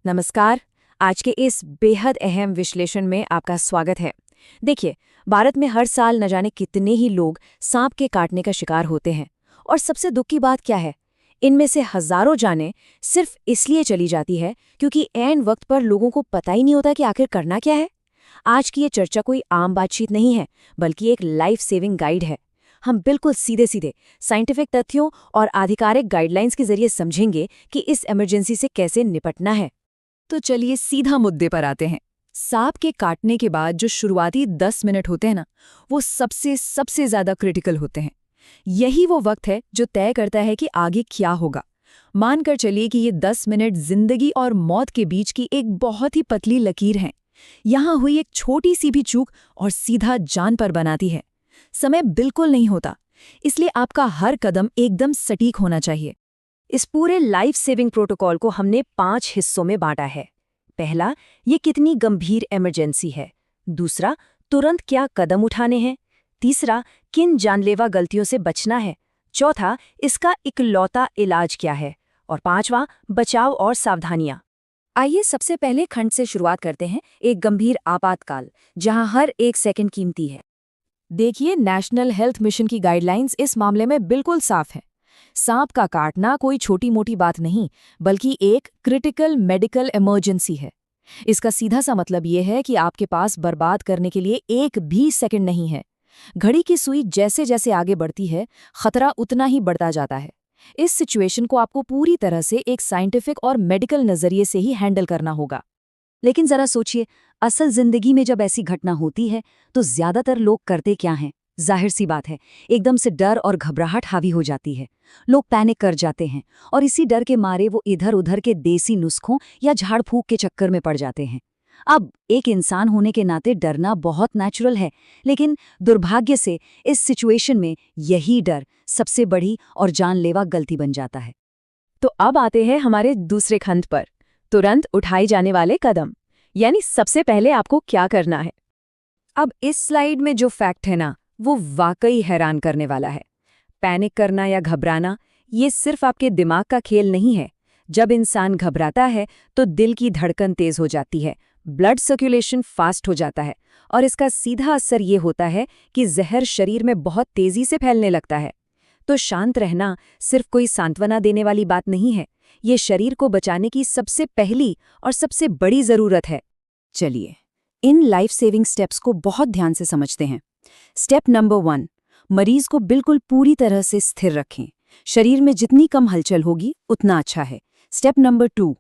नमस्कार। आज के इस बेहद अहम विश्लेषण में आपका स्वागत है। देखिए, भारत में हर साल न जाने कितने ही लोग सांप के काटने का शिकार होते हैं। और सबसे दुख की बात क्या है, इनमें से हजारों जानें सिर्फ इसलिए चली जाती है क्योंकि ऐन वक्त पर लोगों को पता ही नहीं होता कि आखिर करना क्या है। आज की ये चर्चा कोई आम बातचीत नहीं है, बल्कि एक लाइफ सेविंग गाइड है। हम बिल्कुल सीधे सीधे साइंटिफिक तथ्यों और आधिकारिक गाइडलाइंस के जरिए समझेंगे कि इस इमरजेंसी से कैसे निपटना है। तो चलिए सीधा मुद्दे पर आते हैं। सांप के काटने के बाद जो शुरुआती 10 मिनट होते हैं ना, वो सबसे सबसे ज्यादा क्रिटिकल होते हैं। यही वो वक्त है जो तय करता है कि आगे क्या होगा। मानकर चलिए कि ये 10 मिनट जिंदगी और मौत के बीच की एक बहुत ही पतली लकीर है। यहाँ हुई एक छोटी सी भी चूक और सीधा जान पर बनाती है। समय बिल्कुल नहीं होता, इसलिए आपका हर कदम एकदम सटीक होना चाहिए। इस पूरे लाइफ सेविंग प्रोटोकॉल को हमने 5 हिस्सों में बांटा है। पहला, ये कितनी गंभीर इमरजेंसी है। दूसरा, तुरंत क्या कदम उठाने हैं। तीसरा, किन जानलेवा गलतियों से बचना है। चौथा, इसका इकलौता इलाज क्या है। और पांचवां, बचाव और सावधानियां। आइए सबसे पहले खंड से शुरुआत करते हैं, एक गंभीर आपातकाल, जहां हर एक सेकंड कीमती है। देखिए, नेशनल हेल्थ मिशन की गाइडलाइंस इस मामले में बिल्कुल साफ है। सांप का काटना कोई छोटी मोटी बात नहीं, बल्कि एक क्रिटिकल मेडिकल इमरजेंसी है। इसका सीधा सा मतलब ये है कि आपके पास बर्बाद करने के लिए एक भी सेकंड नहीं है। घड़ी की सुई जैसे जैसे आगे बढ़ती है, खतरा उतना ही बढ़ता जाता है। इस सिचुएशन को आपको पूरी तरह से एक साइंटिफिक और मेडिकल नजरिए से ही हैंडल करना होगा। लेकिन जरा सोचिए, असल जिंदगी में जब ऐसी घटना होती है तो ज्यादातर लोग करते क्या हैं? जाहिर सी बात है, एकदम से डर और घबराहट हावी हो जाती है। लोग पैनिक कर जाते हैं और इसी डर के मारे वो इधर उधर के देसी नुस्खों या झाड़ फूंक के चक्कर में पड़ जाते हैं। अब एक इंसान होने के नाते डरना बहुत नेचुरल है, लेकिन दुर्भाग्य से इस सिचुएशन में यही डर सबसे बड़ी और जानलेवा गलती बन जाता है। तो अब आते हैं हमारे दूसरे खंड पर, तुरंत उठाए जाने वाले कदम, यानी सबसे पहले आपको क्या करना है। अब इस स्लाइड में जो फैक्ट है ना, वो वाकई हैरान करने वाला है। पैनिक करना या घबराना, ये सिर्फ आपके दिमाग का खेल नहीं है। जब इंसान घबराता है तो दिल की धड़कन तेज हो जाती है, ब्लड सर्कुलेशन फास्ट हो जाता है, और इसका सीधा असर ये होता है कि जहर शरीर में बहुत तेजी से फैलने लगता है। तो शांत रहना सिर्फ कोई सांत्वना देने वाली बात नहीं है, ये शरीर को बचाने की सबसे पहली और सबसे बड़ी जरूरत है। चलिए, इन लाइफ सेविंग स्टेप्स को बहुत ध्यान से समझते हैं। स्टेप नंबर 1, मरीज को बिल्कुल पूरी तरह से स्थिर रखें। शरीर में जितनी कम हलचल होगी उतना अच्छा है। स्टेप नंबर 2,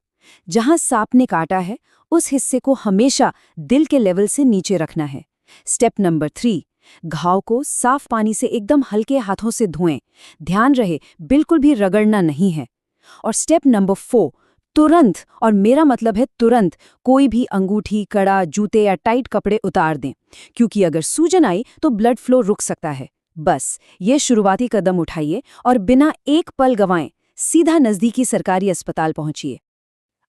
जहां सांप ने काटा है उस हिस्से को हमेशा दिल के लेवल से नीचे रखना है। स्टेप नंबर 3, घाव को साफ पानी से एकदम हल्के हाथों से धोएं। ध्यान रहे, बिल्कुल भी रगड़ना नहीं है। और स्टेप नंबर 4, तुरंत, और मेरा मतलब है तुरंत, कोई भी अंगूठी, कड़ा, जूते या टाइट कपड़े उतार दें, क्योंकि अगर सूजन आई तो ब्लड फ्लो रुक सकता है। बस ये शुरुआती कदम उठाइए और बिना एक पल गंवाएं सीधा नजदीकी सरकारी अस्पताल पहुंचिए।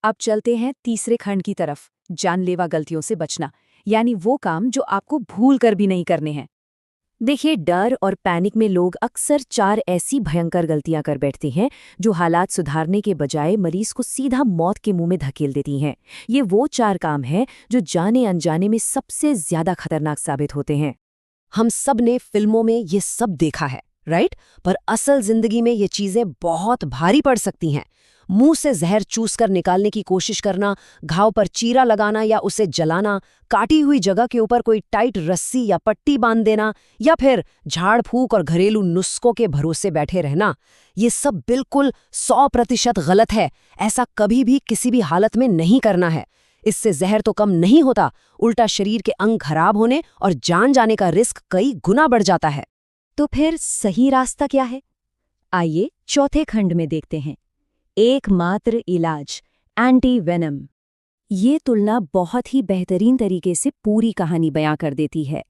अब चलते हैं तीसरे खंड की तरफ, जानलेवा गलतियों से बचना, यानी वो काम जो आपको भूल कर भी नहीं करने हैं। देखिए, डर और पैनिक में लोग अक्सर 4 ऐसी भयंकर गलतियां कर बैठते हैं जो हालात सुधारने के बजाय मरीज को सीधा मौत के मुंह में धकेल देती हैं। ये वो 4 काम हैं जो जाने अनजाने में सबसे ज्यादा खतरनाक साबित होते हैं। हम सब ने फिल्मों में ये सब देखा है, राइट? पर असल जिंदगी में ये चीजें बहुत भारी पड़ सकती हैं। मुंह से जहर चूसकर निकालने की कोशिश करना, घाव पर चीरा लगाना या उसे जलाना, काटी हुई जगह के ऊपर कोई टाइट रस्सी या पट्टी बांध देना, या फिर झाड़ फूक और घरेलू नुस्खों के भरोसे बैठे रहना, ये सब बिल्कुल 100% गलत है। ऐसा कभी भी किसी भी हालत में नहीं करना है। इससे जहर तो कम नहीं होता, उल्टा शरीर के अंग खराब होने और जान जाने का रिस्क कई गुना बढ़ जाता है। तो फिर सही रास्ता क्या है? आइए चौथे खंड में देखते हैं, एकमात्र इलाज, एंटी वेनम। ये तुलना बहुत ही बेहतरीन तरीके से पूरी कहानी बयां कर देती है।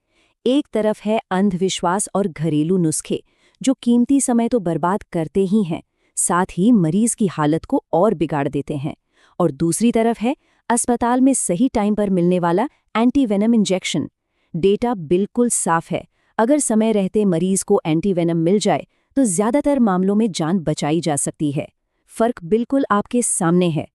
एक तरफ है अंधविश्वास और घरेलू नुस्खे जो कीमती समय तो बर्बाद करते ही हैं, साथ ही मरीज की हालत को और बिगाड़ देते हैं। और दूसरी तरफ है अस्पताल में सही टाइम पर मिलने वाला एंटी वेनम इंजेक्शन। डेटा बिल्कुल साफ है, अगर समय रहते मरीज को एंटी वेनम मिल जाए तो ज्यादातर मामलों में जान बचाई जा सकती है। फर्क बिल्कुल आपके सामने है।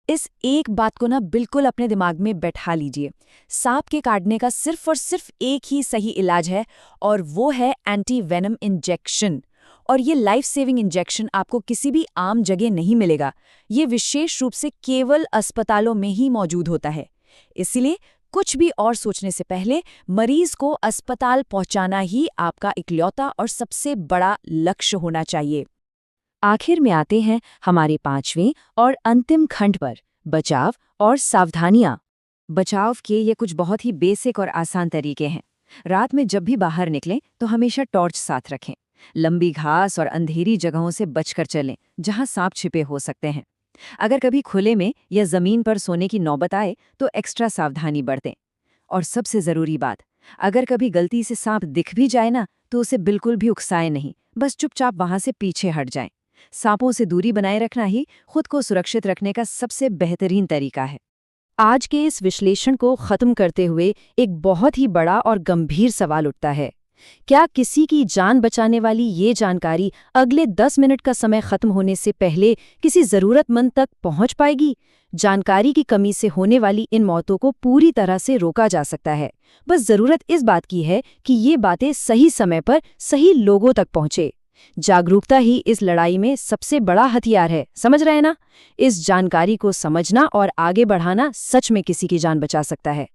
इस एक बात को ना बिल्कुल अपने दिमाग में बैठा लीजिए। सांप के काटने का सिर्फ और सिर्फ एक ही सही इलाज है, और वो है एंटी वेनम इंजेक्शन। और ये लाइफ सेविंग इंजेक्शन आपको किसी भी आम जगह नहीं मिलेगा। ये विशेष रूप से केवल अस्पतालों में ही मौजूद होता है। इसलिए कुछ भी और सोचने से पहले मरीज को अस्पताल पहुंचाना ही आपका इकलौता और सबसे बड़ा लक्ष्य होना चाहिए। आखिर में आते हैं हमारे 5वें और अंतिम खंड पर, बचाव और सावधानियां। बचाव के ये कुछ बहुत ही बेसिक और आसान तरीके हैं। रात में जब भी बाहर निकलें तो हमेशा टॉर्च साथ रखें। लंबी घास और अंधेरी जगहों से बचकर चलें जहां सांप छिपे हो सकते हैं। अगर कभी खुले में या जमीन पर सोने की नौबत आए तो एक्स्ट्रा सावधानी बरतें। और सबसे जरूरी बात, अगर कभी गलती से सांप दिख भी जाए ना तो उसे बिल्कुल भी उकसाएं नहीं, बस चुपचाप वहां से पीछे हट जाएं। सांपों से दूरी बनाए रखना ही खुद को सुरक्षित रखने का सबसे बेहतरीन तरीका है। आज के इस विश्लेषण को खत्म करते हुए एक बहुत ही बड़ा और गंभीर सवाल उठता है, क्या किसी की जान बचाने वाली ये जानकारी अगले 10 मिनट का समय खत्म होने से पहले किसी जरूरतमंद तक पहुंच पाएगी? जानकारी की कमी से होने वाली इन मौतों को पूरी तरह से रोका जा सकता है। बस जरूरत इस बात की है कि ये बातें सही समय पर सही लोगों तक पहुंचे। जागरूकता ही इस लड़ाई में सबसे बड़ा हथियार है, समझ रहे हैं ना? इस जानकारी को समझना और आगे बढ़ाना सच में किसी की जान बचा सकता है।